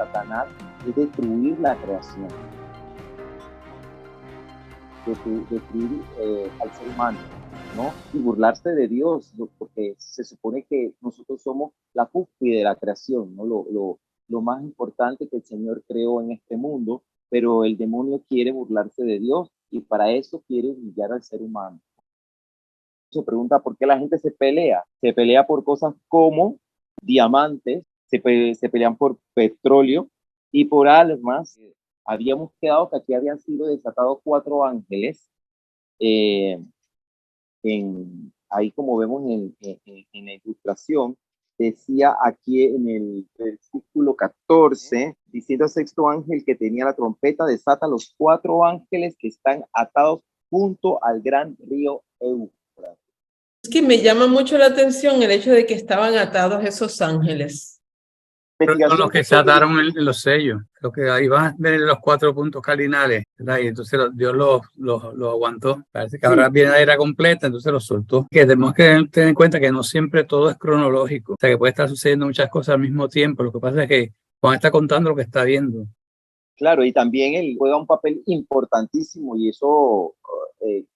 Satanás es destruir la creación, destruir al ser humano, ¿no? Y burlarse de Dios, porque se supone que nosotros somos la cúspide de la creación, ¿no? Lo más importante que el Señor creó en este mundo, pero el demonio quiere burlarse de Dios y para eso quiere humillar al ser humano. Se pregunta por qué la gente se pelea. Se pelea por cosas como diamantes, se pelean por petróleo y por almas. Habíamos quedado que aquí habían sido desatados 4 ángeles. Eh, ahí como vemos en la ilustración, decía aquí en el versículo 14, diciendo al sexto ángel que tenía la trompeta, desata los 4 ángeles que están atados junto al gran río Éufrates. Es que me llama mucho la atención el hecho de que estaban atados esos ángeles. Pero son los que se ataron en los sellos, lo que ahí van a ver los 4 puntos cardinales, ¿verdad? Y entonces Dios lo aguantó. Parece que ahora viene la era completa, entonces lo soltó. Que tenemos que tener en cuenta que no siempre todo es cronológico, o sea que puede estar sucediendo muchas cosas al mismo tiempo. Lo que pasa es que Juan está contando lo que está viendo. Claro, y también él juega un papel importantísimo y eso,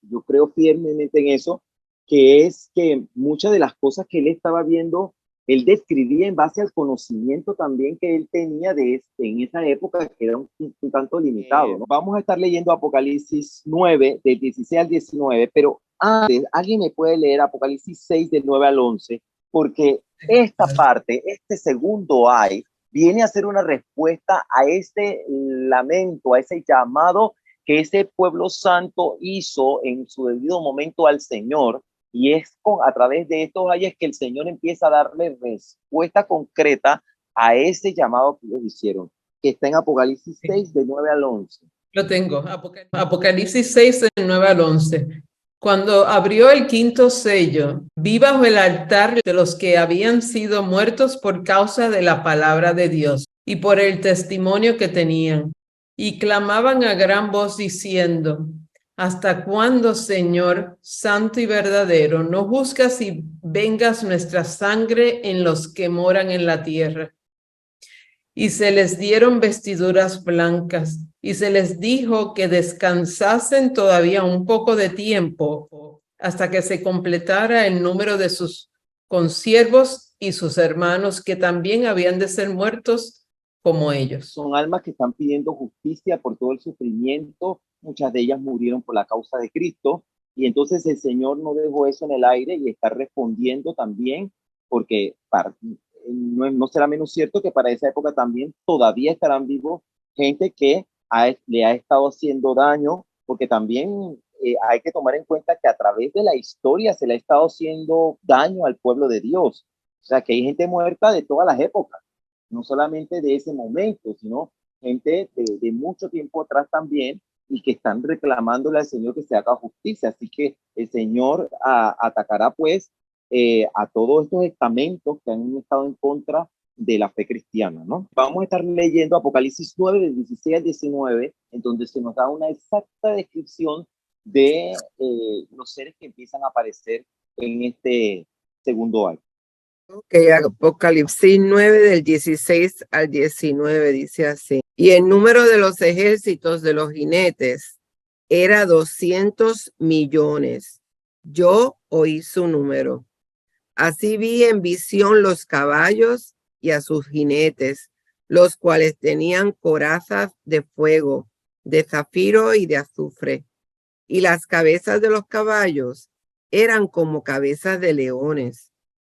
yo creo firmemente en eso, que es que muchas de las cosas que él estaba viendo, él describía en base al conocimiento también que él tenía en esa época, que era un tanto limitado, ¿no? Vamos a estar leyendo Apocalipsis 9, del 16 al 19, pero antes, ¿alguien me puede leer Apocalipsis 6, del 9 al 11? Porque esta parte, este segundo ay, viene a ser una respuesta a ese lamento, a ese llamado que ese pueblo santo hizo en su debido momento al Señor. Y es a través de estos ayes que el Señor empieza a darle respuesta concreta a ese llamado que ellos hicieron, que está en Apocalipsis 6, de 9 al 11. Lo tengo, Apocalipsis 6, del 9 al 11. Cuando abrió el quinto sello, vi bajo el altar de los que habían sido muertos por causa de la palabra de Dios y por el testimonio que tenían, y clamaban a gran voz diciendo: ¿Hasta cuándo, Señor, santo y verdadero, no juzgas y vengas nuestra sangre en los que moran en la tierra? Y se les dieron vestiduras blancas, y se les dijo que descansasen todavía un poco de tiempo, hasta que se completara el número de sus consiervos y sus hermanos, que también habían de ser muertos como ellos. Son almas que están pidiendo justicia por todo el sufrimiento. Muchas de ellas murieron por la causa de Cristo. Y entonces el Señor no dejó eso en el aire y está respondiendo también, porque no será menos cierto que para esa época también todavía estarán vivos gente que le ha estado haciendo daño, porque también hay que tomar en cuenta que a través de la historia se le ha estado haciendo daño al pueblo de Dios. O sea, que hay gente muerta de todas las épocas, no solamente de ese momento, sino gente de mucho tiempo atrás también, y que están reclamándole al Señor que se haga justicia. Así que el Señor atacará pues a todos estos estamentos que han estado en contra de la fe cristiana, ¿no? Vamos a estar leyendo Apocalipsis 9, del 16 al 19, en donde se nos da una exacta descripción de los seres que empiezan a aparecer en este segundo año. Ok, Apocalipsis 9 del 16 al 19 dice así: y el número de los ejércitos de los jinetes era 200 millones. Yo oí su número. Así vi en visión los caballos y a sus jinetes, los cuales tenían corazas de fuego, de zafiro y de azufre. Y las cabezas de los caballos eran como cabezas de leones.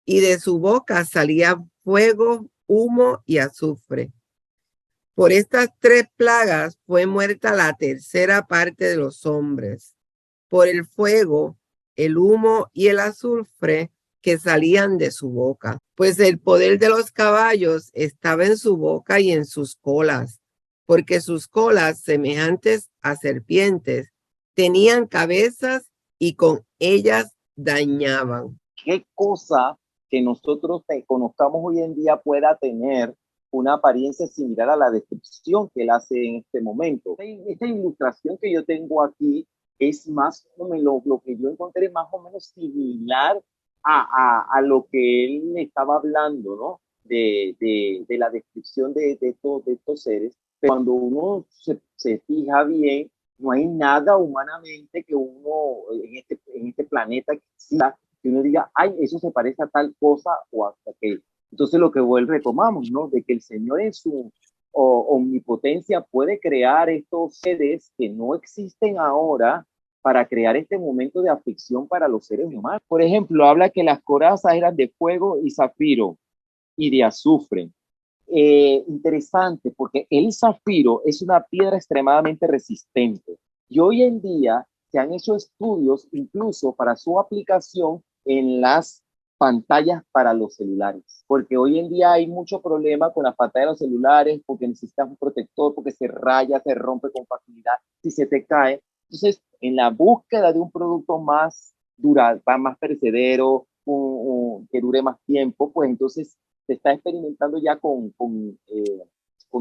Y de su boca salía fuego, humo y azufre. Por estas 3 plagas fue muerta la tercera parte de los hombres, por el fuego, el humo y el azufre que salían de su boca, pues el poder de los caballos estaba en su boca y en sus colas, porque sus colas, semejantes a serpientes, tenían cabezas y con ellas dañaban. ¿Qué cosa que nosotros conozcamos hoy en día pueda tener una apariencia similar a la descripción que él hace en este momento? Esta ilustración que yo tengo aquí es más o menos lo que yo encontré más o menos similar a lo que él estaba hablando, ¿no? de la descripción de estos seres. Pero cuando uno se fija bien, no hay nada humanamente que uno en este planeta que exista, que uno diga, ay, eso se parece a tal cosa o hasta que. Entonces lo que retomamos, ¿no? De que el Señor en su omnipotencia puede crear estos seres que no existen ahora para crear este momento de aflicción para los seres humanos. Por ejemplo, habla que las corazas eran de fuego y zafiro y de azufre. Interesante, porque el zafiro es una piedra extremadamente resistente. Y hoy en día se han hecho estudios incluso para su aplicación en las pantallas para los celulares, porque hoy en día hay mucho problema con las pantallas de los celulares, porque necesitas un protector, porque se raya, se rompe con facilidad, si se te cae. Entonces, en la búsqueda de un producto más dural, más perecedero, que dure más tiempo, pues entonces se está experimentando ya con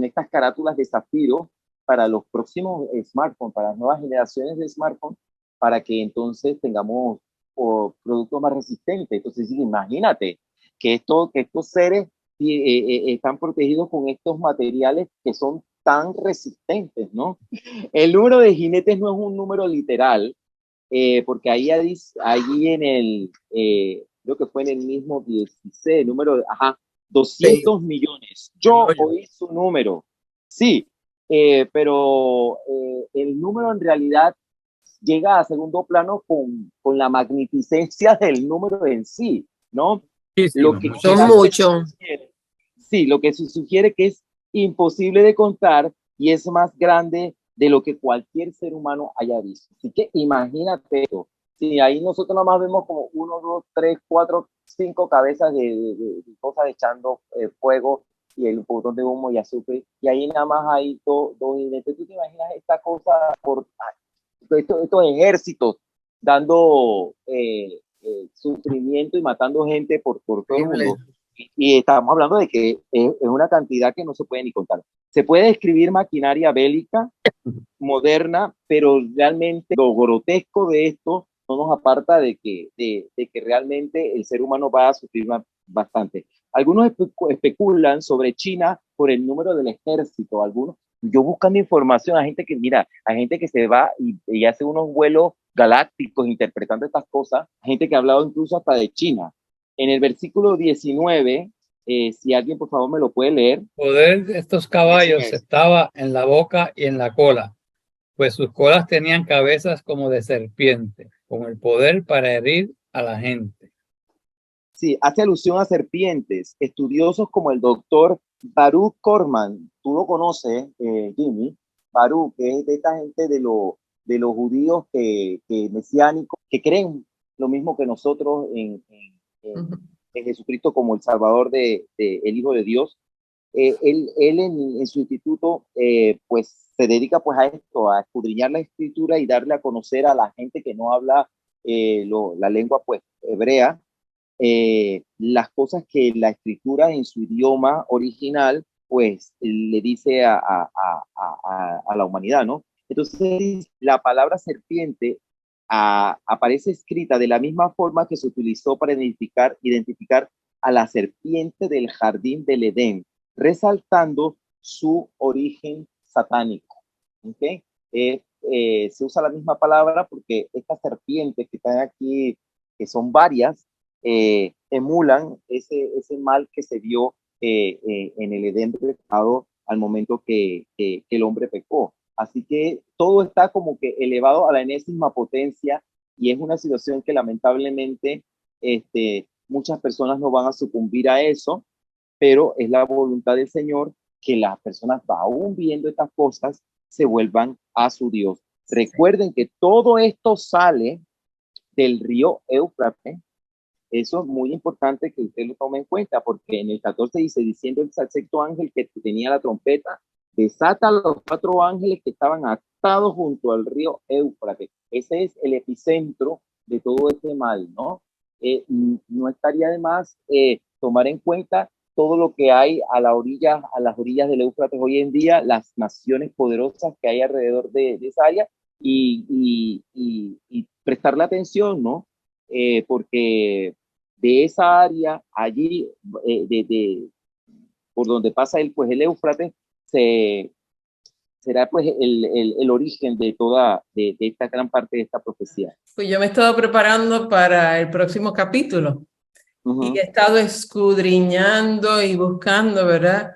estas carátulas de zafiro para los próximos smartphones, para las nuevas generaciones de smartphones, para que entonces tengamos productos más resistentes. Entonces, imagínate que estos seres están protegidos con estos materiales que son tan resistentes, ¿no? El número de jinetes no es un número literal, porque ahí en el, creo que fue en el mismo 16, el número, 200 millones. Yo oí su número, sí, pero el número en realidad llega a segundo plano con la magnificencia del número en sí, ¿no? Sí, sí, Lo que son muchos. Sí, lo que se sugiere que es imposible de contar y es más grande de lo que cualquier ser humano haya visto. Así que imagínate eso. Si ahí nosotros nada más vemos como 1, 2, 3, 4, 5 cabezas de cosas echando fuego y el botón de humo y azufre, y ahí nada más hay dos jinetes. ¿Tú te imaginas esta cosa por estos ejércitos dando sufrimiento y matando gente por todo el mundo? Y estamos hablando de que es una cantidad que no se puede ni contar. Se puede describir maquinaria bélica moderna, pero realmente lo grotesco de esto no nos aparta de que realmente el ser humano va a sufrir bastante. Algunos especulan sobre China por el número del ejército. Algunos, yo buscando información, hay gente que, mira, hay gente que se va y hace unos vuelos galácticos interpretando estas cosas, hay gente que ha hablado incluso hasta de China. En el versículo 19, si alguien por favor me lo puede leer. El poder de estos caballos estaba en la boca y en la cola, pues sus colas tenían cabezas como de serpiente, con el poder para herir a la gente. Sí, hace alusión a serpientes. Estudiosos como el doctor Baruch Corman, tú lo conoces, Jimmy, Baruch, que es de esta gente de los judíos que mesiánicos, que creen lo mismo que nosotros en Jesucristo como el Salvador el Hijo de Dios. Él en su instituto pues se dedica pues a esto, a escudriñar la escritura y darle a conocer a la gente que no habla la lengua pues hebrea, las cosas que la escritura en su idioma original pues le dice a la humanidad, ¿no? Entonces la palabra serpiente aparece escrita de la misma forma que se utilizó para identificar a la serpiente del jardín del Edén, resaltando su origen satánico. ¿Okay? Se usa la misma palabra porque estas serpientes que están aquí, que son varias, emulan ese mal que se vio en el Edén del pecado al momento que el hombre pecó. Así que todo está como que elevado a la enésima potencia y es una situación que lamentablemente muchas personas no van a sucumbir a eso, pero es la voluntad del Señor que las personas, aún viendo estas cosas, se vuelvan a su Dios. Recuerden que todo esto sale del río Éufrates. Eso es muy importante que usted lo tome en cuenta, porque en el 14 dice, diciendo el sexto ángel que tenía la trompeta, desata a los 4 ángeles que estaban atados junto al río Éufrates. Ese es el epicentro de todo este mal, ¿no? No estaría de más tomar en cuenta todo lo que hay a las orillas del Éufrates hoy en día, las naciones poderosas que hay alrededor de esa área y prestarle atención, ¿no? Porque de esa área allí, por donde pasa el Éufrates, será pues el origen de toda, de esta gran parte de esta profecía. Pues yo me he estado preparando para el próximo capítulo y he estado escudriñando y buscando, ¿verdad?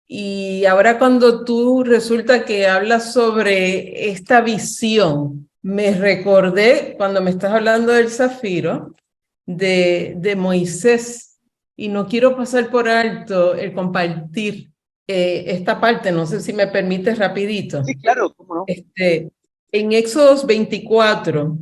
Y ahora cuando tú resulta que hablas sobre esta visión, me recordé cuando me estás hablando del zafiro, de Moisés, y no quiero pasar por alto el compartir esta parte, no sé si me permites rapidito. Sí, claro, cómo no. En Éxodos 24,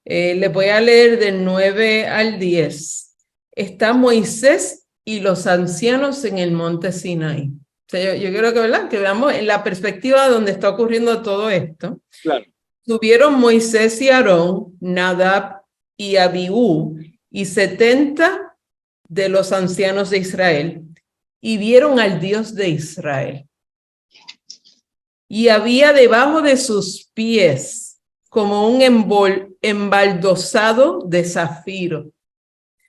les voy a leer del 9 al 10. Está Moisés y los ancianos en el monte Sinaí. O sea, yo quiero que, ¿verdad?, que veamos en la perspectiva donde está ocurriendo todo esto. Claro. Subieron Moisés y Aarón, Nadab y Abiú, y 70 de los ancianos de Israel, y vieron al Dios de Israel. Y había debajo de sus pies como un embaldosado de zafiro,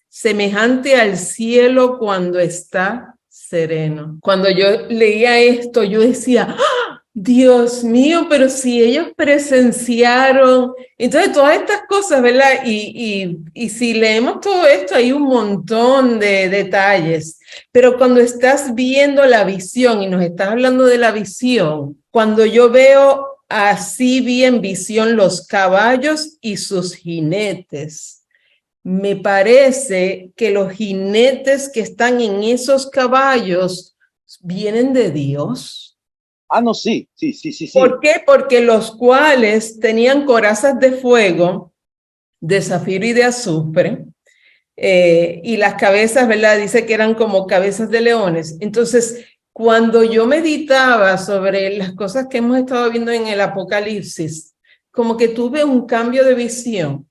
semejante al cielo cuando está sereno. Cuando yo leía esto, yo decía, ¡ah! Dios mío, pero si ellos presenciaron, entonces todas estas cosas, ¿verdad? Y si leemos todo esto, hay un montón de detalles, pero cuando estás viendo la visión y nos estás hablando de la visión, cuando yo veo así vi en visión los caballos y sus jinetes, me parece que los jinetes que están en esos caballos vienen de Dios. Ah, no, sí. ¿Por qué? Porque los cuales tenían corazas de fuego, de zafiro y de azufre, y las cabezas, ¿verdad? Dice que eran como cabezas de leones. Entonces, cuando yo meditaba sobre las cosas que hemos estado viendo en el Apocalipsis, como que tuve un cambio de visión,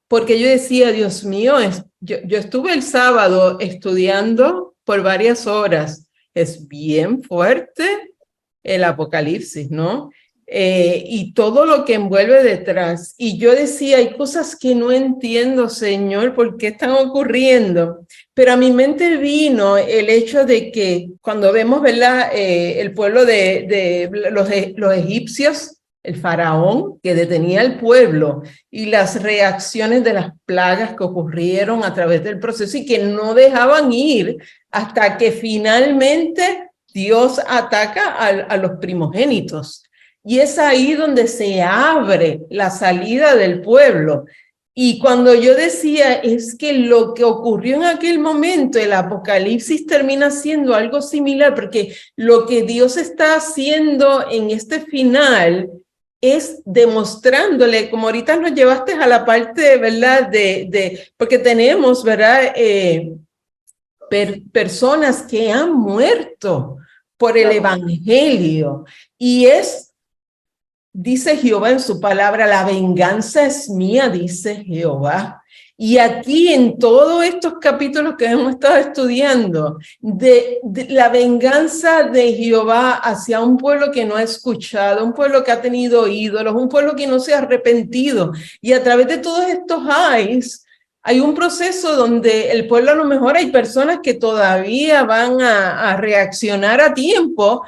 porque yo decía, Dios mío, yo estuve el sábado estudiando por varias horas, es bien fuerte el Apocalipsis, ¿no? Y todo lo que envuelve detrás. Y yo decía, hay cosas que no entiendo, Señor, ¿por qué están ocurriendo? Pero a mi mente vino el hecho de que cuando vemos, ¿verdad?, el pueblo de los egipcios, el faraón que detenía al pueblo y las reacciones de las plagas que ocurrieron a través del proceso y que no dejaban ir hasta que finalmente Dios ataca a los primogénitos. Y es ahí donde se abre la salida del pueblo. Y cuando yo decía, es que lo que ocurrió en aquel momento, el Apocalipsis termina siendo algo similar, porque lo que Dios está haciendo en este final es demostrándole, como ahorita nos llevaste a la parte, ¿verdad?, porque tenemos, ¿verdad?, personas que han muerto por el evangelio, y dice Jehová en su palabra, la venganza es mía, dice Jehová. Y aquí en todos estos capítulos que hemos estado estudiando, de la venganza de Jehová hacia un pueblo que no ha escuchado, un pueblo que ha tenido ídolos, un pueblo que no se ha arrepentido. Y a través de todos estos hay un proceso donde el pueblo, a lo mejor hay personas que todavía van a reaccionar a tiempo,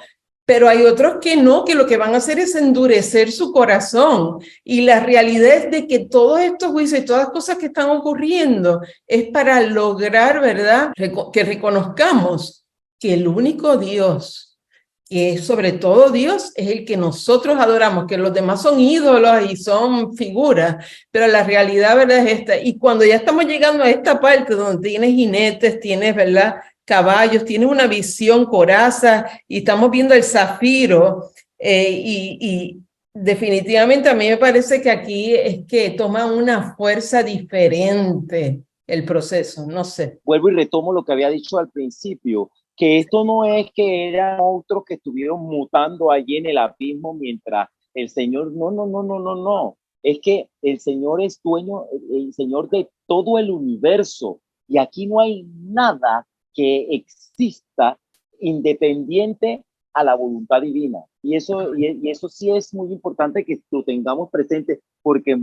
pero hay otros que no, que lo que van a hacer es endurecer su corazón. Y la realidad es de que todos estos juicios y todas las cosas que están ocurriendo es para lograr, ¿verdad?, que reconozcamos que el único Dios, que es sobre todo Dios, es el que nosotros adoramos, que los demás son ídolos y son figuras, pero la realidad, ¿verdad?, es esta. Y cuando ya estamos llegando a esta parte donde tienes jinetes, tienes, ¿verdad?, caballos, tienes una visión, coraza, y estamos viendo el zafiro, y definitivamente a mí me parece que aquí es que toma una fuerza diferente el proceso, no sé. Vuelvo y retomo lo que había dicho al principio, que esto no es que eran otros que estuvieron mutando allí en el abismo mientras el Señor, no, es que el Señor es dueño, el Señor de todo el universo, y aquí no hay nada que exista independiente a la voluntad divina. Y eso sí es muy importante que lo tengamos presente, porque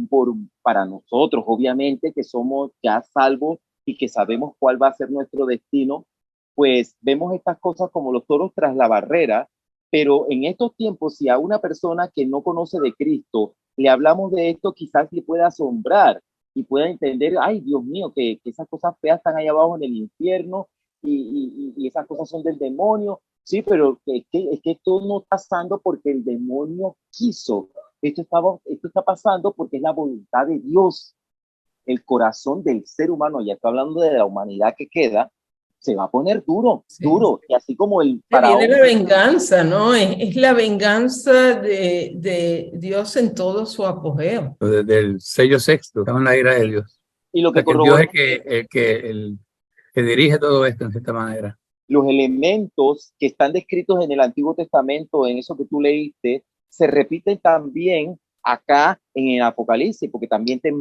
para nosotros, obviamente, que somos ya salvos y que sabemos cuál va a ser nuestro destino, pues vemos estas cosas como los toros tras la barrera, pero en estos tiempos, si a una persona que no conoce de Cristo le hablamos de esto, quizás le pueda asombrar y pueda entender, ay, Dios mío, que esas cosas feas están allá abajo en el infierno y esas cosas son del demonio. Sí, pero es que esto no está pasando porque el demonio quiso. Esto está pasando porque es la voluntad de Dios. El corazón del ser humano, ya está hablando de la humanidad que queda, se va a poner duro, Sí. duro. Y así como el faraón. Viene la venganza, ¿no? Es la venganza de Dios en todo su apogeo. Desde el sello sexto, estamos en la ira de Dios. Y lo que Dios es el que dirige todo esto en cierta manera. Los elementos que están descritos en el Antiguo Testamento, en eso que tú leíste, se repiten también acá en el Apocalipsis, porque también te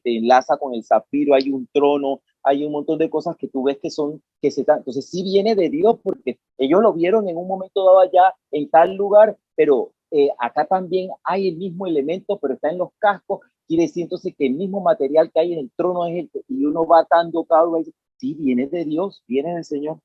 enlaza con el zafiro, hay un trono, hay un montón de cosas que tú ves que son, entonces sí viene de Dios, porque ellos lo vieron en un momento dado allá en tal lugar, pero acá también hay el mismo elemento, pero está en los cascos, quiere decir entonces que el mismo material que hay en el trono es y uno va atando cada uno, sí, viene de Dios, viene del Señor.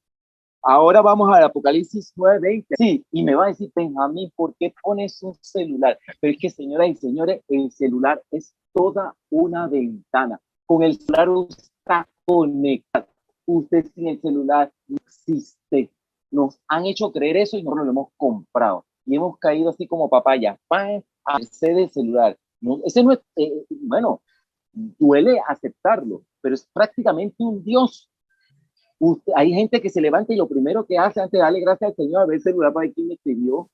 Ahora vamos al Apocalipsis 9:20. Sí, y me va a decir, Benjamín, ¿por qué pones un celular? Pero es que, señoras y señores, el celular es toda una ventana. Con el celular usted está conectado. Usted sin el celular no existe. Nos han hecho creer eso y nosotros lo hemos comprado. Y hemos caído así como papaya, a merced del celular. No, ese no es, bueno, duele aceptarlo, pero es prácticamente un Dios. Hay gente que se levanta y lo primero que hace antes de darle gracias al Señor, a ver el celular para ver quién me escribió.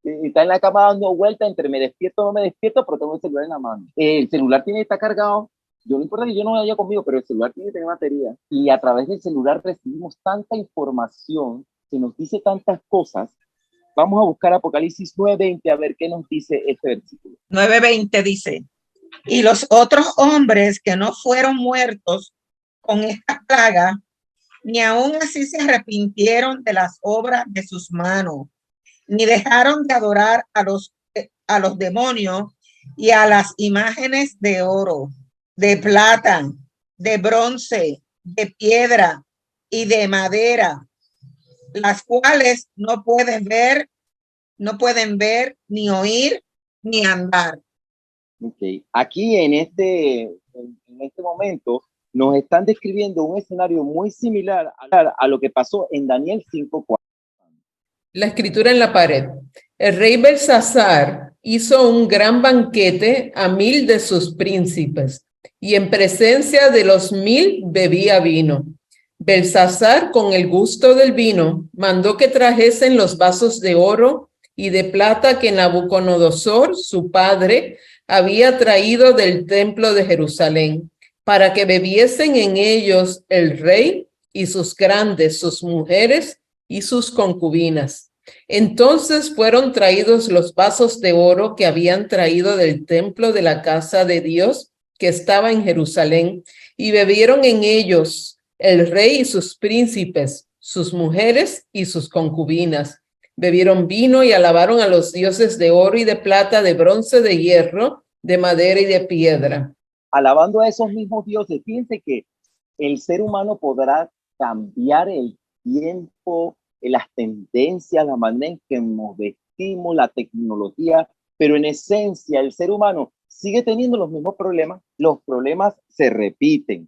Está en la cama dando vuelta entre me despierto o no me despierto, pero tengo el celular en la mano. El celular tiene que estar cargado. Yo no importa que yo no vaya conmigo, pero el celular tiene que tener batería. Y a través del celular recibimos tanta información que nos dice tantas cosas. Vamos a buscar Apocalipsis 9:20 a ver qué nos dice este versículo. 9:20 dice, y los otros hombres que no fueron muertos con esta plaga, ni aún así se arrepintieron de las obras de sus manos, ni dejaron de adorar a los demonios y a las imágenes de oro, de plata, de bronce, de piedra y de madera, las cuales no pueden ver, ni oír, ni andar. Okay. Aquí en este momento nos están describiendo un escenario muy similar a lo que pasó en Daniel 5:4. La escritura en la pared. El rey Belsasar hizo un gran banquete a 1000 de sus príncipes, y en presencia de los 1000 bebía vino. Belsasar, con el gusto del vino, mandó que trajesen los vasos de oro y de plata que Nabucodonosor, su padre, había traído del templo de Jerusalén, para que bebiesen en ellos el rey y sus grandes, sus mujeres y sus concubinas. Entonces fueron traídos los vasos de oro que habían traído del templo de la casa de Dios que estaba en Jerusalén, y bebieron en ellos el rey y sus príncipes, sus mujeres y sus concubinas. Bebieron vino y alabaron a los dioses de oro y de plata, de bronce, de hierro, de madera y de piedra. Alabando a esos mismos dioses. Fíjense que el ser humano podrá cambiar el tiempo, las tendencias, la manera en que nos vestimos, la tecnología, pero en esencia el ser humano sigue teniendo los mismos problemas. Los problemas se repiten.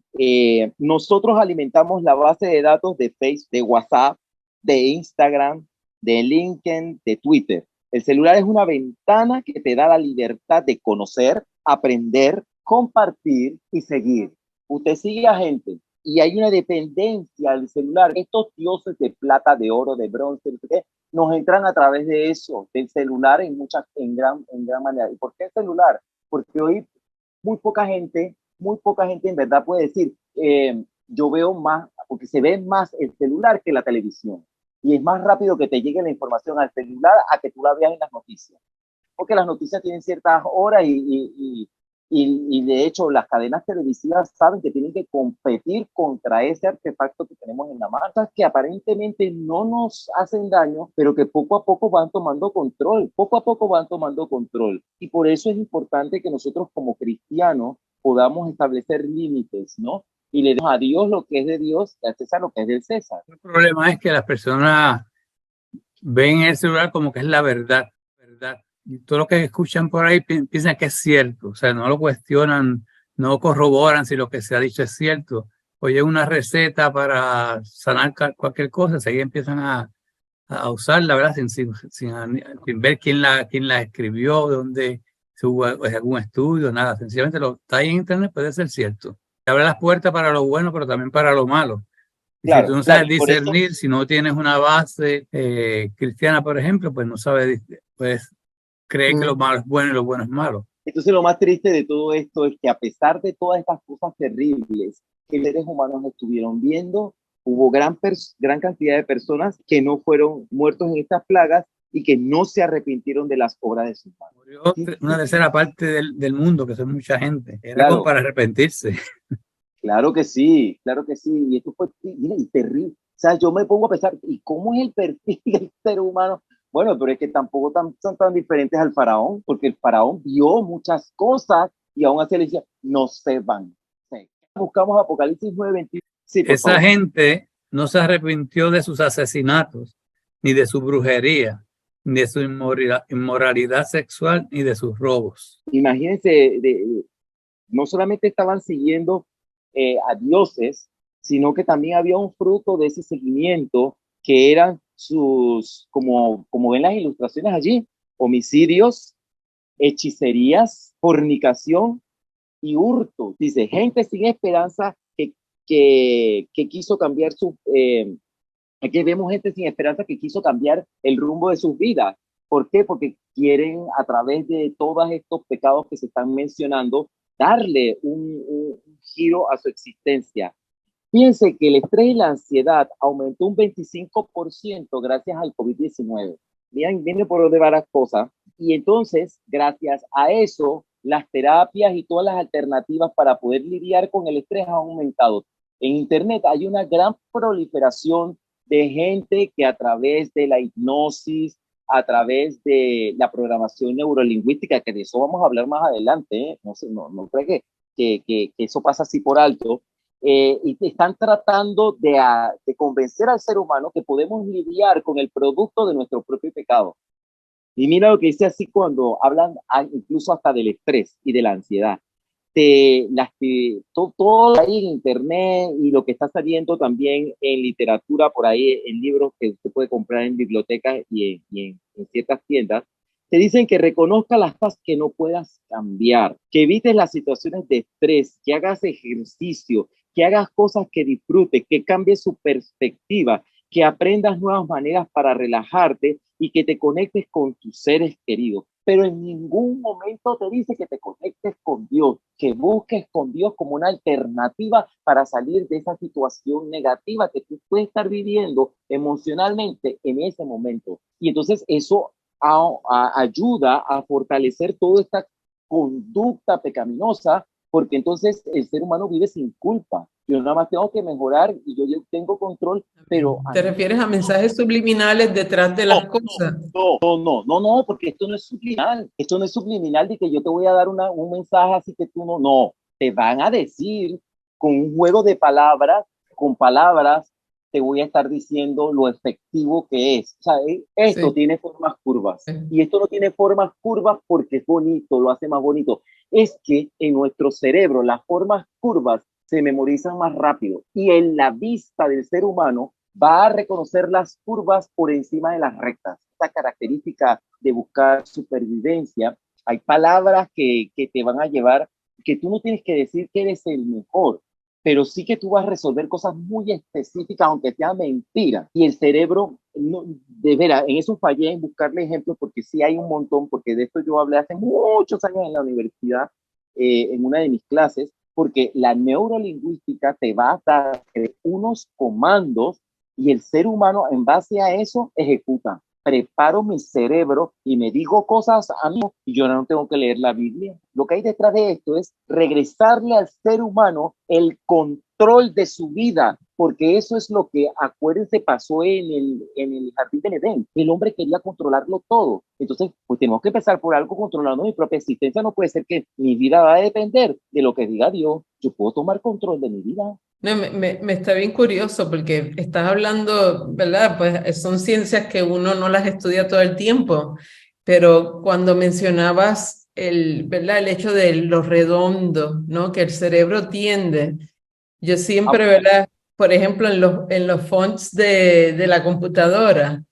Nosotros alimentamos la base de datos de Facebook, de WhatsApp, de Instagram, de LinkedIn, de Twitter. El celular es una ventana que te da la libertad de conocer, aprender, compartir y seguir. Usted sigue a gente y hay una dependencia al celular. Estos dioses de plata, de oro, de bronce, no sé qué, nos entran a través de eso, del celular en gran manera. ¿Y por qué el celular? Porque hoy muy poca gente en verdad puede decir, yo veo más, porque se ve más el celular que la televisión. Y es más rápido que te llegue la información al celular a que tú la veas en las noticias. Porque las noticias tienen ciertas horas y de hecho las cadenas televisivas saben que tienen que competir contra ese artefacto que tenemos en la mano, que aparentemente no nos hacen daño, pero que poco a poco van tomando control, y por eso es importante que nosotros como cristianos podamos establecer límites, ¿no? y le damos a Dios lo que es de Dios y a César lo que es del César. El problema es que las personas ven el celular como que es la verdad. Y todo lo que escuchan por ahí piensan que es cierto, o sea, no lo cuestionan, no corroboran si lo que se ha dicho es cierto. Oye, una receta para sanar cualquier cosa, ahí empiezan a usarla, ¿verdad? Sin ver quién la escribió, dónde si hubo algún estudio, nada. Sencillamente lo está ahí en internet, puede ser cierto. Te abre las puertas para lo bueno, pero también para lo malo. Y Claro, si tú no sabes por eso, discernir, si no tienes una base cristiana, por ejemplo, pues no sabes, pues cree que lo malo es bueno y lo bueno es malo. entonces lo más triste de todo esto es que a pesar de todas estas cosas terribles que los seres humanos estuvieron viendo, hubo gran cantidad de personas que no fueron muertos en estas plagas y que no se arrepintieron de las obras de sus manos. Murió una tercera parte del mundo, que son mucha gente. Era Claro. como para arrepentirse. Claro que sí, claro que sí. Y esto fue, mira, y terrible. O sea, yo me pongo a pensar, ¿y cómo es el perfil del ser humano? Bueno, pero es que tampoco son tan diferentes al faraón, porque el faraón vio muchas cosas y aún así le decía, no se van. Sí. Buscamos Apocalipsis 9:21. Sí, esa gente no se arrepintió de sus asesinatos, ni de su brujería, ni de su inmoralidad sexual, ni de sus robos. Imagínense, no solamente estaban siguiendo a dioses, sino que también había un fruto de ese seguimiento que eran sus, como ven las ilustraciones allí, homicidios, hechicerías, fornicación y hurto. Dice, gente sin esperanza que quiso cambiar su... aquí vemos gente sin esperanza que quiso cambiar el rumbo de sus vidas. ¿Por qué? Porque quieren, a través de todos estos pecados que se están mencionando, darle un giro a su existencia. Fíjense que el estrés y la ansiedad aumentó un 25% gracias al COVID-19. Viene por de varias cosas. Y entonces, gracias a eso, las terapias y todas las alternativas para poder lidiar con el estrés han aumentado. En Internet hay una gran proliferación de gente que a través de la hipnosis, a través de la programación neurolingüística, que de eso vamos a hablar más adelante, ¿eh? No creo que eso pasa así por alto, y están tratando de convencer al ser humano que podemos lidiar con el producto de nuestro propio pecado. Y mira lo que dice así cuando hablan incluso hasta del estrés y de la ansiedad. Todo ahí en internet y lo que está saliendo también en literatura por ahí, en libros que usted puede comprar en bibliotecas y en ciertas tiendas, te dicen que reconozca las cosas que no puedas cambiar, que evites las situaciones de estrés, que hagas ejercicio, que hagas cosas que disfrutes, que cambies su perspectiva, que aprendas nuevas maneras para relajarte y que te conectes con tus seres queridos. Pero en ningún momento te dice que te conectes con Dios, que busques con Dios como una alternativa para salir de esa situación negativa que tú puedes estar viviendo emocionalmente en ese momento. Y entonces eso ayuda a fortalecer toda esta conducta pecaminosa, porque entonces el ser humano vive sin culpa. Yo nada más tengo que mejorar y yo tengo control, pero... ¿Te refieres a mensajes subliminales detrás de las cosas? No, porque esto no es subliminal. Esto no es subliminal de que yo te voy a dar un mensaje así que tú no. No, te van a decir con un juego de palabras, con palabras, te voy a estar diciendo lo efectivo que es. O sea, esto tiene formas curvas. Y esto no tiene formas curvas porque es bonito, lo hace más bonito. Es que en nuestro cerebro las formas curvas se memorizan más rápido y en la vista del ser humano va a reconocer las curvas por encima de las rectas. Esta característica de buscar supervivencia, hay palabras que te van a llevar, que tú no tienes que decir que eres el mejor, pero sí que tú vas a resolver cosas muy específicas, aunque sea mentira. Y el cerebro, de veras, en eso fallé en buscarle ejemplos, porque sí hay un montón, porque de esto yo hablé hace muchos años en la universidad, en una de mis clases, porque la neurolingüística te va a dar unos comandos y el ser humano en base a eso ejecuta. Preparo mi cerebro y me digo cosas a mí y yo no tengo que leer la Biblia. Lo que hay detrás de esto es regresarle al ser humano el control de su vida, porque eso es lo que, acuérdense, pasó en el jardín del Edén. El hombre quería controlarlo todo. Entonces, pues tenemos que empezar por algo controlando mi propia existencia. No puede ser que mi vida va a depender de lo que diga Dios. Yo puedo tomar control de mi vida. No, me está bien curioso porque estás hablando, ¿verdad? Pues son ciencias que uno no las estudia todo el tiempo, pero cuando mencionabas ¿verdad? El hecho de lo redondo, ¿no? Que el cerebro tiende. Yo siempre, ¿verdad? Por ejemplo, en los fonts de la computadora,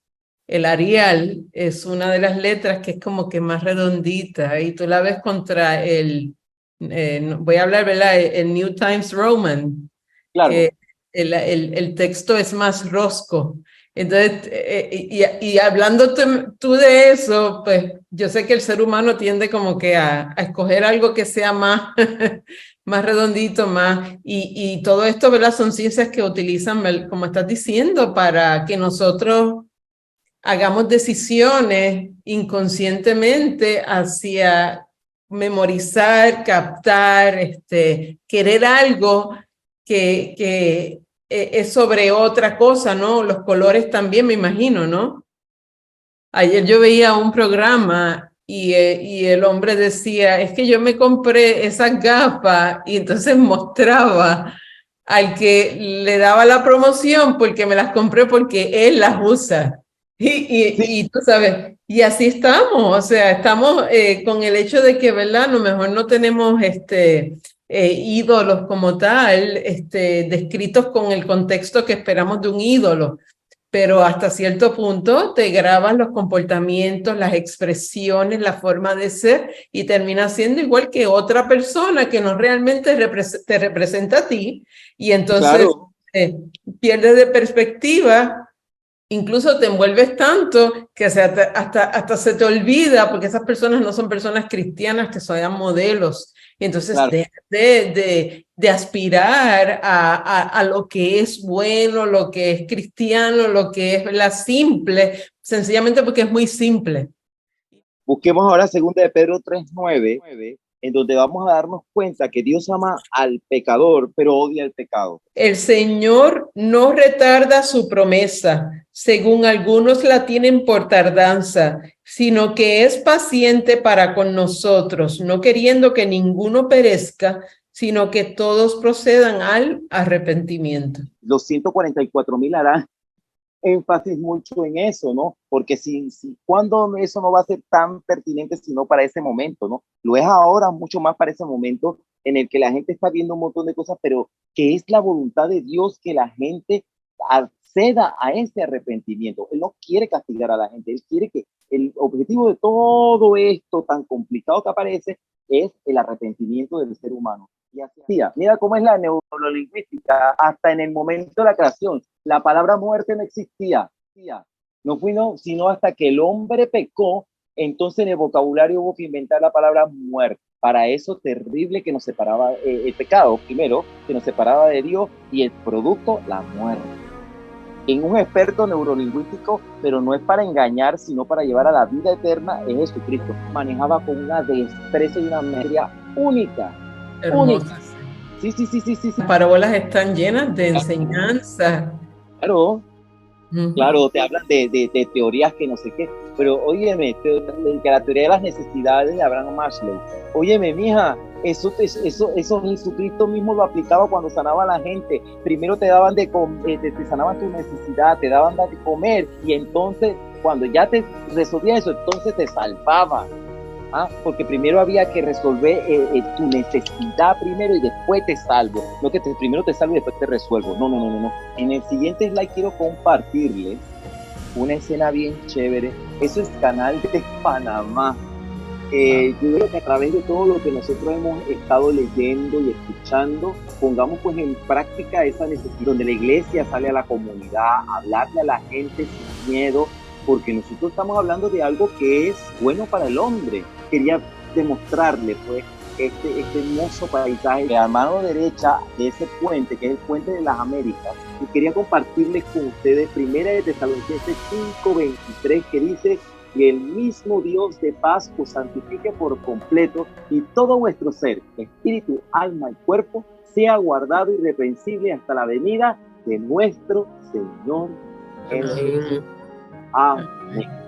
el Arial es una de las letras que es como que más redondita y tú la ves contra voy a hablar, ¿verdad? El New Times Roman, Claro, que el texto es más rosco. Entonces, y hablando tú de eso, pues yo sé que el ser humano tiende como que a escoger algo que sea más, más redondito, más, y todo esto, ¿verdad? Son ciencias que utilizan, como estás diciendo, para que nosotros hagamos decisiones inconscientemente hacia memorizar, captar, querer algo que es sobre otra cosa, ¿no? Los colores también, me imagino, ¿no? Ayer yo veía un programa y el hombre decía, es que yo me compré esas gafas y entonces mostraba al que le daba la promoción porque me las compré porque él las usa. Y tú sabes, y así estamos, o sea, estamos con el hecho de que, ¿verdad? A lo mejor no tenemos ídolos como tal, descritos con el contexto que esperamos de un ídolo, pero hasta cierto punto te grabas los comportamientos, las expresiones, la forma de ser y terminas siendo igual que otra persona que no realmente te representa a ti y entonces claro. pierdes de perspectiva. Incluso te envuelves tanto que hasta se te olvida, porque esas personas no son personas cristianas que sean modelos. Y entonces Claro. de aspirar a lo que es bueno, lo que es cristiano, lo que es la simple, sencillamente porque es muy simple. Busquemos ahora 2 de Pedro 3:9, en donde vamos a darnos cuenta que Dios ama al pecador, pero odia el pecado. El Señor no retarda su promesa, según algunos la tienen por tardanza, sino que es paciente para con nosotros, no queriendo que ninguno perezca, sino que todos procedan al arrepentimiento. Los 144,000 harán énfasis mucho en eso, ¿no? Porque cuando eso no va a ser tan pertinente sino para ese momento, ¿no? Lo es ahora mucho más para ese momento en el que la gente está viendo un montón de cosas, pero que es la voluntad de Dios que la gente acceda a ese arrepentimiento. Él no quiere castigar a la gente, él quiere que el objetivo de todo esto tan complicado que aparece es el arrepentimiento del ser humano. Y así, mira cómo es la neurolingüística, hasta en el momento de la creación. La palabra muerte no existía. No fue sino hasta que el hombre pecó, entonces en el vocabulario hubo que inventar la palabra muerte. Para eso terrible que nos separaba, el pecado primero, que nos separaba de Dios, y el producto, la muerte. En un experto neurolingüístico, pero no es para engañar, sino para llevar a la vida eterna, es Jesucristo. Manejaba con una destreza y una memoria única. Hermosa. Sí. Las parábolas están llenas de enseñanzas. Claro. Claro, te hablan de teorías que no sé qué, pero óyeme, que la teoría de las necesidades de Abraham Maslow, óyeme, mija, eso Jesucristo mismo lo aplicaba cuando sanaba a la gente. Primero te daban te sanaban tu necesidad, te daban de comer, y entonces, cuando ya te resolvía eso, entonces te salvaba. Porque primero había que resolver tu necesidad primero y después te salvo. No que primero te salvo y después te resuelvo. No. En el siguiente slide quiero compartirles una escena bien chévere. Eso es Canal de Panamá. Yo creo que a través de todo lo que nosotros hemos estado leyendo y escuchando, pongamos pues en práctica esa necesidad, donde la iglesia sale a la comunidad, a hablarle a la gente sin miedo, porque nosotros estamos hablando de algo que es bueno para el hombre. Quería demostrarle pues este hermoso paisaje de a mano derecha de ese puente, que es el puente de las Américas, y quería compartirles con ustedes 1 de Tesalonicenses 5:23, que dice: y el mismo Dios de paz os santifique por completo, y todo vuestro ser, espíritu, alma y cuerpo, sea guardado irreprensible hasta la venida de nuestro Señor Jesucristo. Amén.